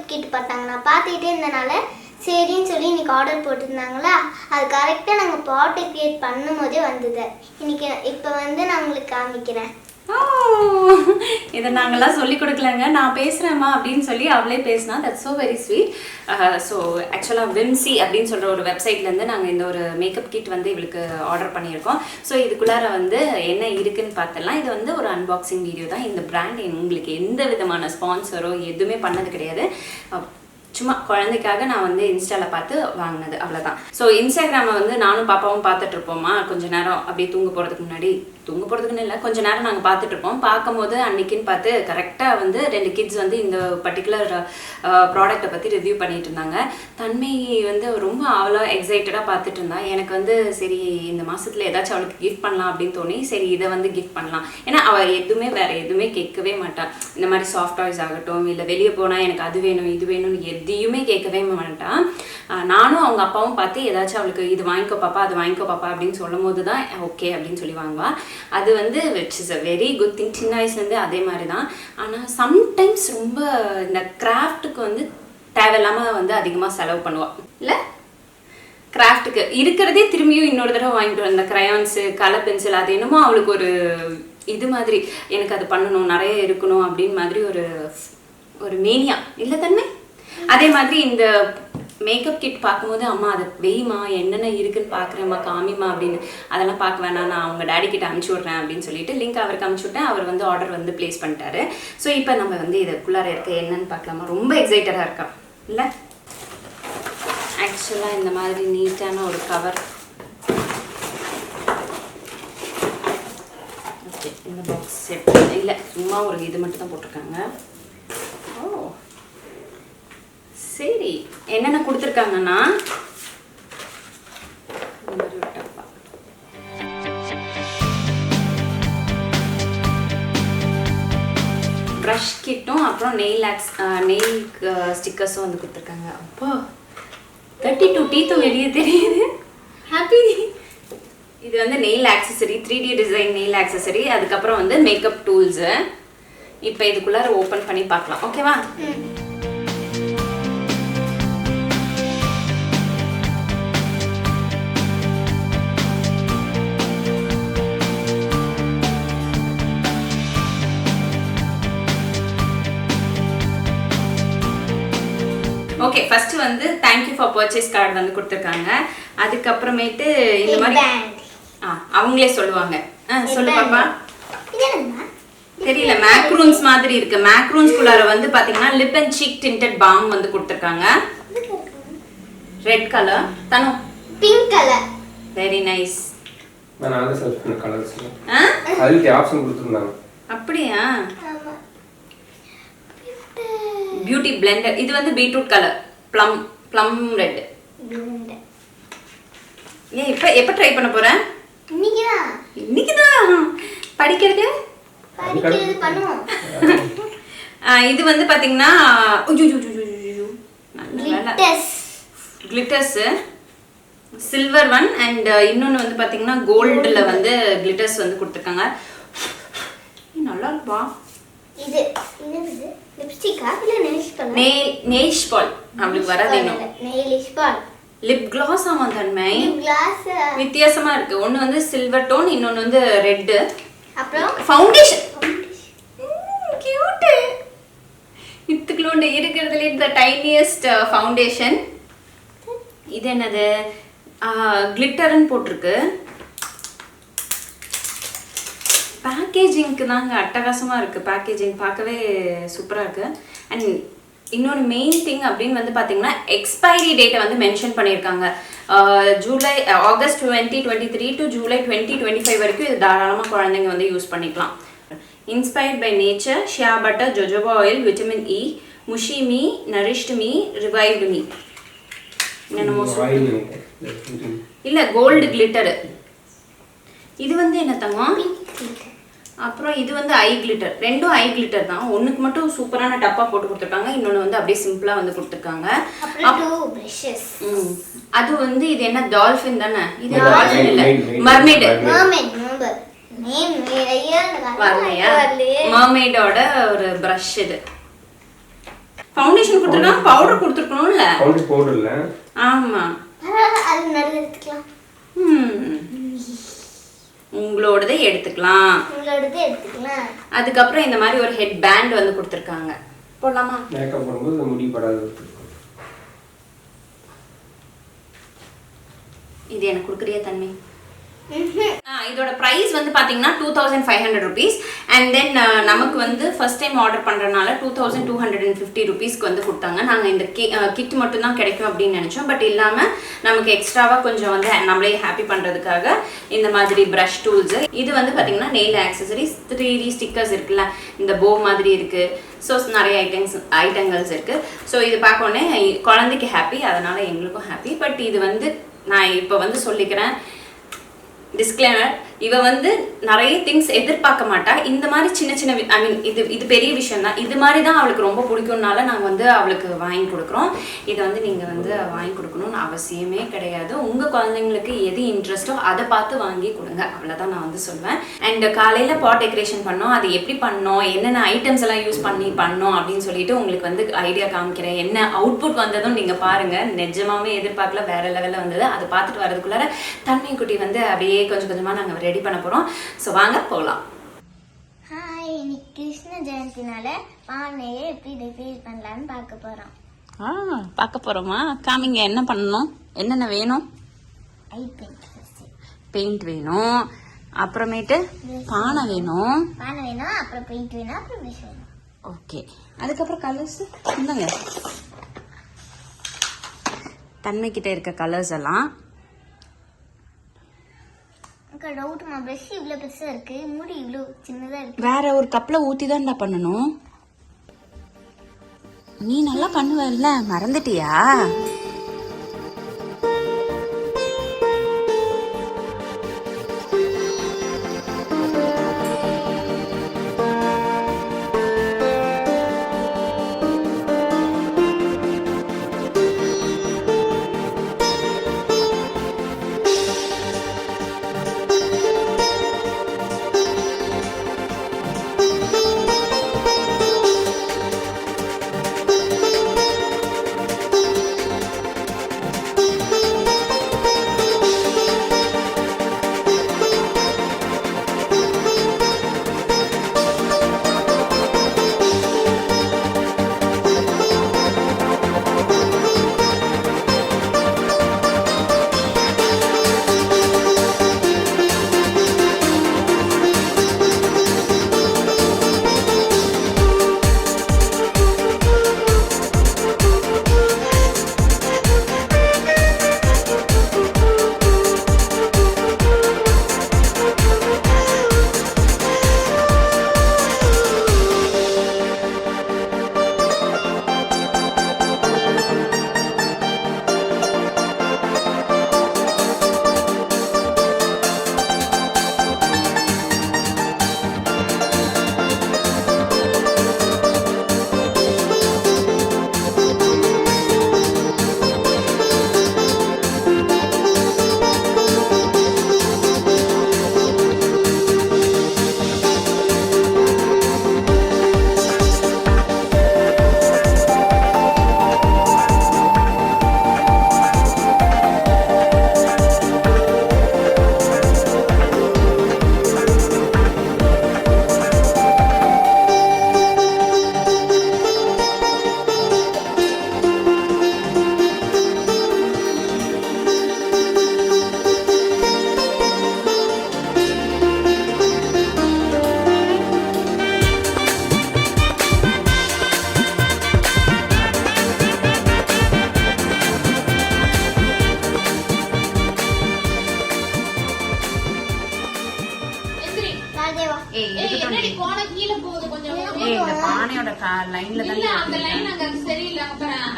Makeup kit பார்த்தாங்க. நான் பார்த்துக்கிட்டே இருந்தனால சரின்னு சொல்லி இன்னைக்கு ஆர்டர் போட்டிருந்தாங்களா, அது கரெக்டாக நாங்கள் பாட்டை கிரியேட் பண்ணும் போதே வந்தது. இன்னைக்கு இப்போ வந்து நான் உங்களுக்கு காமிக்கிறேன். இதை நாங்கள்லாம் சொல்லி கொடுக்கலங்க, நான் பேசுகிறேம்மா அப்படின்னு சொல்லி அவளே பேசினா. That's so very sweet. So ஆக்சுவலாக விம்சி அப்படின்னு சொல்கிற ஒரு வெப்சைட்லேருந்து நாங்கள் இந்த ஒரு மேக்கப் கிட் வந்து இவளுக்கு ஆர்டர் பண்ணியிருக்கோம். ஸோ இதுக்குள்ளார வந்து என்ன இருக்குன்னு பார்த்தலாம். இது வந்து ஒரு அன்பாக்சிங் வீடியோ தான். இந்த பிராண்ட் உங்களுக்கு எந்த விதமான ஸ்பான்சரோ எதுவுமே பண்ணது கிடையாது. சும்மா குழந்தைக்காக நான் வந்து இன்ஸ்டாவில் பார்த்து வாங்கினது, அவ்வளோதான். ஸோ இன்ஸ்டாகிராமை வந்து நானும் பாப்பாவும் பார்த்துட்டு இருப்போமா, கொஞ்சம் நேரம் அப்படியே தூங்க போகிறதுக்கு முன்னாடி, தூங்க போகிறதுக்குன்னு இல்லை, கொஞ்சம் நேரம் நாங்கள் பார்த்துட்டு இருப்போம். பார்க்கும்போது அன்னைக்குன்னு பார்த்து கரெக்டாக வந்து 2 கிட்ஸ் வந்து இந்த பர்டிகுலர் ப்ராடக்டை பற்றி ரிவ்யூ பண்ணிட்டு இருந்தாங்க. தன்மை வந்து ரொம்ப அவ்வளோ எக்ஸைட்டடாக பார்த்துட்டு இருந்தா. எனக்கு வந்து சரி இந்த மாதத்தில் ஏதாச்சும் அவளுக்கு கிஃப்ட் பண்ணலாம் அப்படின்னு தோணி, சரி இதை வந்து கிஃப்ட் பண்ணலாம். ஏன்னா அவள் எதுவுமே வேறு எதுவுமே கேட்கவே மாட்டாள். இந்த மாதிரி சாஃப்ட் டாய்ஸ் ஆகட்டும், இல்லை வெளியே போனால் எனக்கு அது வேணும் இது வேணும்னு எதையுமே கேட்கவே மாட்டான். நானும் அவங்க அப்பாவும் பார்த்து ஏதாச்சும் அவளுக்கு இது வாங்கிக்கோ பாப்பா அது வாங்கிக்கோ பாப்பா அப்படின்னு சொல்லும் போது தான் ஓகே அப்படின்னு சொல்லி வாங்குவா. அது வந்து which is a very good thing. சின்ன வயசுலேருந்து அதே மாதிரி தான். ஆனால் சம்டைம்ஸ் ரொம்ப இந்த கிராஃப்ட்டுக்கு வந்து தேவையில்லாமல் வந்து அதிகமாக செலவு பண்ணுவாள். இல்லை, கிராஃப்ட்டுக்கு இருக்கிறதே திரும்பியும் இன்னொரு தடவை வாங்கிட்டு வந்த க்ரையான்ஸு, கலர் பென்சில், அது என்னமோ அவளுக்கு ஒரு இது மாதிரி எனக்கு அது பண்ணணும், நிறைய இருக்கணும் அப்படின்னு மாதிரி ஒரு மேனியா இல்லை தன்மை. அதே மாதிரி இந்த மேக்கப் கிட் பார்க்கும்போது அம்மா அதை வெய்மா என்னென்ன இருக்குன்னு பார்க்குறேம்மா காமிமா அப்படின்னு. அதெல்லாம் பார்க்க வேணாம், நான் அவங்க டேடி கிட்ட அனுப்பிச்சி விட்றேன் அப்படின்னு சொல்லிட்டு லிங்க் அவருக்கு அனுப்பிச்சி விட்டேன். அவர் வந்து ஆர்டர் வந்து பிளேஸ் பண்ணிட்டாரு. ஸோ இப்போ நம்ம வந்து இதுக்குள்ளார இருக்க என்னன்னு பார்க்கலாமா. ரொம்ப எக்ஸைட்டடாக இருக்கா இல்லை. ஆக்சுவலாக இந்த மாதிரி நீட்டான ஒரு கவர். ஓகே, இந்த பாக்ஸ் செட் இல்லை, சும்மா ஒரு இது மட்டும் தான் போட்டிருக்காங்க. ஓ சரி, என்னென்ன கொடுத்துருக்காங்கன்னா ப்ரஷ் கிட்டும் அப்புறம் நெயில் ஸ்டிக்கர்ஸும் வந்து கொடுத்துருக்காங்க. அப்போ 32 டீத்தும் வெளியே தெரியுது. ஹாப்பி. இது வந்து nail accessory, 3D design nail accessory, அதுக்கப்புறம் வந்து மேக்கப் டூல்ஸு. இப்போ இதுக்குள்ளார ஓப்பன் பண்ணி பார்க்கலாம், ஓகேவா? ஓகே, ஃபர்ஸ்ட் வந்து தேங்க்யூ ஃபார் பர்ச்சேஸ் கார்டு வந்து கொடுத்துருக்காங்க. அதுக்கப்புறமேட்டு இந்த மாதிரி அவங்களே சொல்லுவாங்க. சொல்லு பாப்பா. தெரியல, மேக்ரூன்ஸ் மாதிரி இருக்கு. மேக்ரூன்ஸ்குள்ளார வந்து பாத்தீங்கன்னா lip and cheek tinted balm வந்து கொடுத்துருக்காங்க. ரெட் கலர், தனு பிங்க் கலர். Very nice. நான் அந்த செலக்ட் பண்ண கலர்ஸ் அதுக்கு ஆப்ஷன் கொடுத்திருந்தாங்க. அப்படியா? Beauty blender. இது வந்து பீட்ரூட் கலர், ப்ளம் ரெட். ஏன் எப்ப ட்ரை பண்ண போறேன்? இன்னைக்குதான் படிக்கிறது பண்ணுவோம். இது வந்து பாத்தீங்கன்னா கிளிட்டர்ஸ், சில்வர் ஒன் அண்ட் இன்னொன்னு வந்து பாத்தீங்கன்னா கோல்டுல வந்து கிளிட்டர்ஸ் வந்து கொடுத்துருக்காங்க. நல்லா இருக்குப்பா. இது என்னது? லிப்ஸ்டிக்கா இல்ல நெயில்ஸ் பால்? அவளுக்கு வராது இன்னும். நெயில்ஸ் பால். Lip gloss. ஆமா தன்மை, லிப் கிளாஸ் வித்தியாசமா இருக்கு. ஒன்னு வந்து சில்வர் டோன், இன்னொன்னு வந்து ரெட். அப்புறம் ஃபவுண்டேஷன். கியூட். இதுக்குள்ள இருக்கிறதுல இந்த டைனியஸ்ட் ஃபவுண்டேஷன். இது என்னது? கிளிட்டர்னு போட்டிருக்கு. பேக்கேஜிங்க்கு தாங்க அட்டகாசமாக இருக்குது. பேக்கேஜிங் பார்க்கவே சூப்பராக இருக்குது. அண்ட் இன்னொரு மெயின் திங் அப்படின்னு வந்து பார்த்தீங்கன்னா எக்ஸ்பைரி டேட்டை வந்து மென்ஷன் பண்ணியிருக்காங்க. ஆகஸ்ட் 2023 டு ஜூலை 2025 வரைக்கும் இது தாராளமாக குழந்தைங்க வந்து யூஸ் பண்ணிக்கலாம். Inspired by nature, shea butter, jojoba oil, vitamin E, mushy me, nourished me, revived me. என்னென்னமோ இல்லை, கோல்டு கிளிட்டரு. இது வந்து என்ன தங்கம்? அப்புறம் இது வந்து ஐ கிளிட்டர். ரெண்டும் ஐ கிளிட்டர் தான். ஒண்ணுக்கு மட்டும் சூப்பரான டப்பா போட்டு கொடுத்துருக்காங்க, இன்னொன்று வந்து அப்படியே சிம்பிளா வந்து கொடுத்துருக்காங்க. அது வந்து இது என்ன? டால்ஃபின் தானே? இது டால்ஃபின் இல்ல, மர்மெய்டு. மர்மெய்டோட ஒரு பிரஷ். இது ஃபவுண்டேஷன் கொடுத்துருக்காங்க, பவுடர் கொடுத்துருக்கணும்ல. பவுடர் இல்ல. ஆமா, அது நடுவு எடுத்துக்கலாம். உங்களோடதே எடுத்துக்கலாம். அதுக்கப்புறம் இந்த மாதிரி ஒரு ஹெட் பேண்ட் வந்து கொடுத்துருக்காங்க. போடலாமா? மேக்கப் பண்ணும்போது முடி படாது. இது எனக்கு கொடுக்குறியா தன்மை? இதோட பிரைஸ் வந்து பாத்தீங்கன்னா 2500 rupees. அண்ட் தென் நமக்கு வந்து ஃபர்ஸ்ட் டைம் ஆர்டர் பண்றதுனால 2250 rupeesக்கு வந்து கொடுத்தாங்க. நாங்க இந்த கிட் மட்டும் தான் கிடைக்கும் அப்படின்னு நினைச்சோம். பட் இல்லாம நமக்கு எக்ஸ்ட்ராவா கொஞ்சம் வந்து நம்மளே ஹாப்பி பண்றதுக்காக இந்த மாதிரி பிரஷ் டூல்ஸ், இது வந்து பாத்தீங்கன்னா நெயில் ஆக்சசரிஸ், 3D ஸ்டிக்கர்ஸ் இருக்குல்ல, இந்த போ மாதிரி இருக்கு. ஸோ நிறைய ஐட்டங்கள்ஸ் இருக்கு. ஸோ இது பார்க்கோன்னே குழந்தைக்கு ஹாப்பி, அதனால எங்களுக்கும் ஹாப்பி. பட் இது வந்து நான் இப்போ வந்து சொல்லிக்கிறேன், டிஸ்க்ளைமர், இவ வந்து நிறைய திங்ஸ் எதிர்பார்க்க மாட்டா. இந்த மாதிரி சின்ன சின்ன ஐ மீன் இது பெரிய விஷயம் தான். இது மாதிரி தான் அவளுக்கு ரொம்ப பிடிக்கும்னால நாங்கள் வந்து அவளுக்கு வாங்கி கொடுக்குறோம். இதை வந்து நீங்கள் வந்து வாங்கி கொடுக்கணும்னு அவசியமே கிடையாது. உங்கள் குழந்தைங்களுக்கு எது இன்ட்ரெஸ்ட்டோ அதை பார்த்து வாங்கி கொடுங்க, அவ்வளோதான் நான் வந்து சொல்லுவேன். அண்ட் காலையில் பாட் டெக்கரேஷன் பண்ணோம், அது எப்படி பண்ணோம், என்னென்ன ஐட்டம்ஸ் எல்லாம் யூஸ் பண்ணோம் அப்படின்னு சொல்லிட்டு உங்களுக்கு வந்து ஐடியா காமிக்கிறேன். என்ன அவுட்புட் வந்ததும் நீங்கள் பாருங்கள். நிஜமாவே எதிர்பார்க்கல, வேற லெவலில் வந்தது. அதை பார்த்துட்டு வரதுக்குள்ளார தன்மை குட்டி வந்து அப்படியே கொஞ்சம் கொஞ்சமாக நாங்கள் ரெடி பண்ண போறோம். சோ வாங்க போகலாம். ஹாய், இன்னைக்கு கிருஷ்ண ஜெயந்தினால பானையை எப்படி டெக்கரேட் பண்ணலாம்னு பார்க்க போறோம். பார்க்க போறோமா? காமிங்க, என்ன பண்ணணும், என்னென்ன வேணும்? பெயிண்ட் வேணும், அப்புறமேட்டு பானை வேணும், அப்புறம் பெயிண்ட் வேணும், அப்புறம் ப்ரஷ் வேணும். ஓகே, அதுக்கப்புறம் கலர்ஸ் இந்தாங்க. தன்மை கிட்ட இருக்க கலர்ஸ் எல்லாம் டவுட்மா, பிரஷ் இவ்வளவு பெருசா இருக்கு, முடி இவ்வளவு சின்னதா இருக்கு. வேற ஒரு கப்ல ஊத்தி தான்டா பண்ணணும். நீ நல்லா பண்ணுவல்ல, மறந்துட்டியா?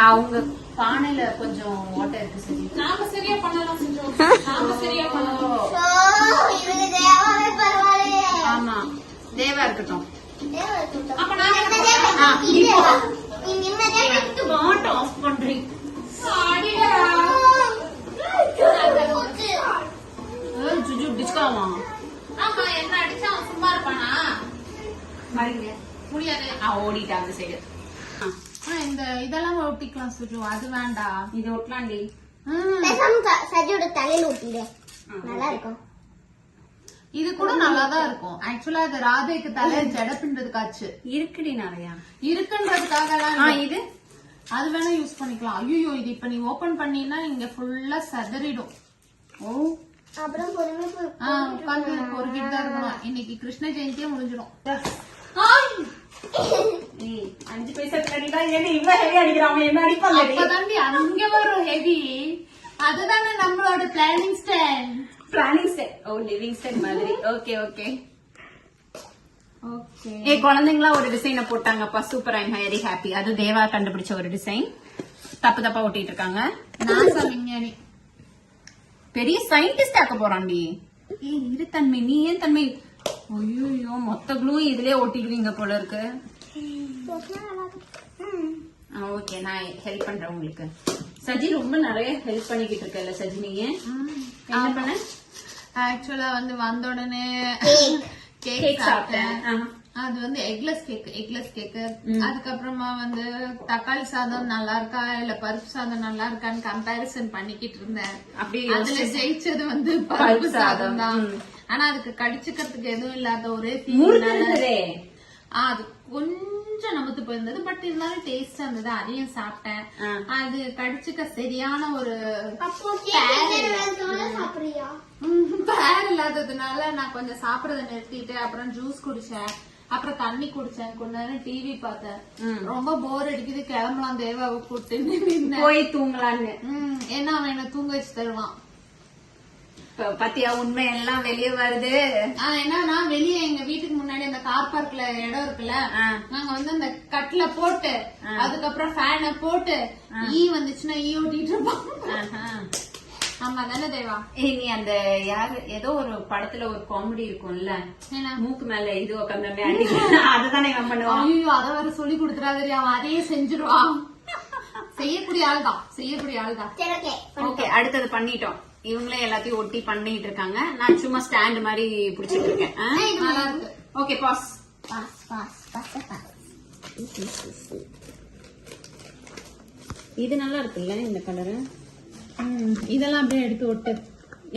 அவங்க பானையில கொஞ்சம் ஓட்டை இருக்கு. சரி, நாம சரியா பண்ணலாம். ஆமா, தேவா இருக்கட்டும். ஆஃப் பண்றீங்க. என்ன அடிச்சா சும்மா இருப்பானா? முடியாது. ஓடிட்டாங்க. சரி, இந்த இந்த இதெல்லாம் ஒட்டிக்கலாம் சுஜு, அது வேண்டாம். இது ஒட்டலாண்டி. சஜியோட தலையில ஒட்டிடு, நல்லா இருக்கும். இது கூட நல்லாதான் இருக்கும். ஆக்சுவலா அது ராதைக்கு தலை ஜட பின்றதுக்காச்சு இருக்குடி நிறையா இருக்குன்றதுக்காக எல்லாம். இது அது வேணா யூஸ் பண்ணிக்கலாம். ஐயோ இது இப்ப நீ ஓபன் பண்ணீங்கன்னா இங்க ஃபுல்லா சதறிடும். ஓ அப்புறம் பொறுமை உட்காந்து பொறுக்கிட்டு தான் இருக்கணும். இன்னைக்கு கிருஷ்ண ஜெயந்தியே முடிஞ்சிடும். 5 பைசா கட்டிதான் இவ்வளவு ஹெவி அடிக்கிறான். என்ன அடிப்பாங்க அப்பதாண்டி அங்க வரும் ஹெவி. அதுதானே நம்மளோட பிளானிங் ஸ்டைல். ஓ லிவிங் ஸ்டைல் மாதிரி. Okay okay okay. குழந்தைங்களா ஒரு டிசைனை போட்டாங்கப்பா, சூப்பர். I'm very happy. அது தேவா கண்டுபிடிச்ச ஒரு டிசைன். தப்பா ஒட்டிட்டு இருக்காங்க. நாசா விஞ்ஞானி, பெரிய சயின்டிஸ்ட் ஆக்க போறான்டி. இரு தன்மை, நீ ஏன் தன்மை? ஐயோ மொத்த க்ளூ இதுலயே ஒட்டிடுவீங்க போல இருக்கு. ஓகே நான் ஹெல்ப் பண்றேன் உங்களுக்கு. சஜி ரொம்ப நிறைய ஹெல்ப் பண்ணிக்கிட்டு இருக்கல சஜி. நீங்க என்ன பண்ண? ஆக்சுவலா வந்த உடனே கேக் சாப்பிட்டேன். அது எக்லெஸ் கேக். அதுக்கப்புறமா தக்காளி சாதம் நல்லா இருக்கா இல்ல பருப்பு சாதம் நல்லா இருக்கான்னு கம்பேரிசன் பண்ணிக்கிட்டு இருந்தேன். அதுல ஜெயிச்சது பருப்பு சாதம் தான். ஆனா அதுக்கு கடிச்சுக்கிறதுக்கு எதுவும் இல்லாத ஒரே அது கொஞ்சம் நமத்து போயிருந்தது. பட் இருந்தாலும் டேஸ்டா இருந்தது. அதையும் சாப்பிட்டேன். அது கடிச்சுக்க சரியான ஒரு பேர் இல்லாததுனால நான் கொஞ்சம் சாப்பிடறத நிறுத்திட்டு அப்புறம் ஜூஸ் குடிச்சேன். அப்புறம் தண்ணி குடிச்சேன். கொஞ்ச நேரம் டிவி பார்த்தேன். ரொம்ப போர் அடிக்குது, கிளம்பலாம் தேவாவை கூட்டு போய் தூங்கலான்னு. ஏன்னா அவன் என்ன தூங்க வச்சு தருவான். பத்தியா உண்மை எல்லாம் வெளியே வருது. என்னன்னா வெளியே எங்க வீட்டுக்கு முன்னாடி அந்த கார் பார்க்ல இடம் இருக்குல்ல, நாங்க அந்த கட்ல போட்டு அதுக்கப்புறம் ஃபேனை போட்டு ஈ வந்துச்சுன்னா ஈ ஓட்டிட்டு இருப்போம். ஆமா தானே தேவா? நீ அந்த யாரு ஏதோ ஒரு படத்துல ஒரு காமெடி இருக்கும்ல, மூக்கு மேல இது உட்காந்து அதுதானே இவன் பண்ணுவான். ஐயோ அத வேற சொல்லி கொடுத்துறாரு. அவன் அதையே செஞ்சிருவான். செய்யக்கூடிய ஆள்தான். ஓகே அடுத்தது பண்ணிட்டோம். இவங்களே எல்லாத்தையும் ஒட்டி பண்ணிட்டு இருக்காங்க. நான் சும்மா ஸ்டாண்ட் மாதிரி பிடிச்சிட்டு இருக்கேன். Okay boss. இது நல்லா இருக்குல்ல இந்த கலரு. இதெல்லாம் அப்படியே எடுத்து ஒட்டு.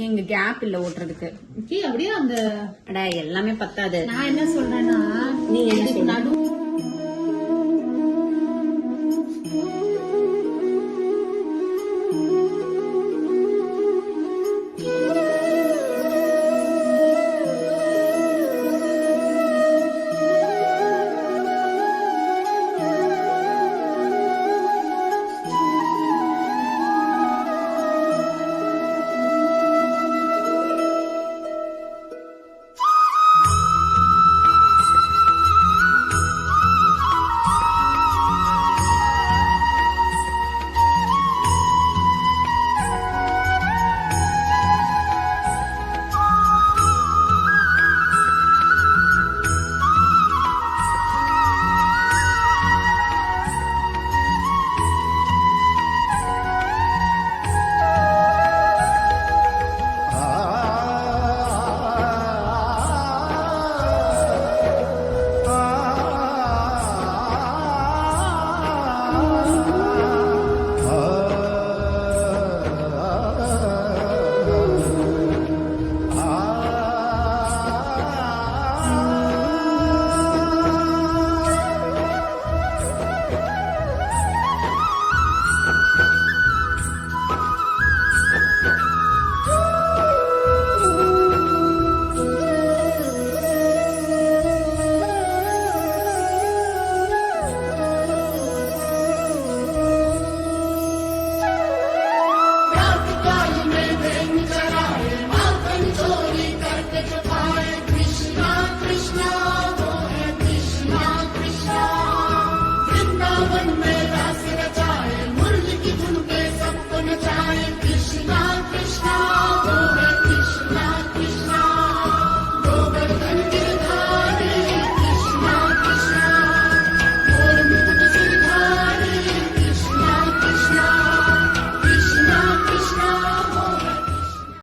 எங்க கேப் இல்ல ஓட்டுறதுக்கு. அப்படியே அந்த எல்லாமே பத்தாது. நான் என்ன சொல்றேன்னா, நீ நடுவு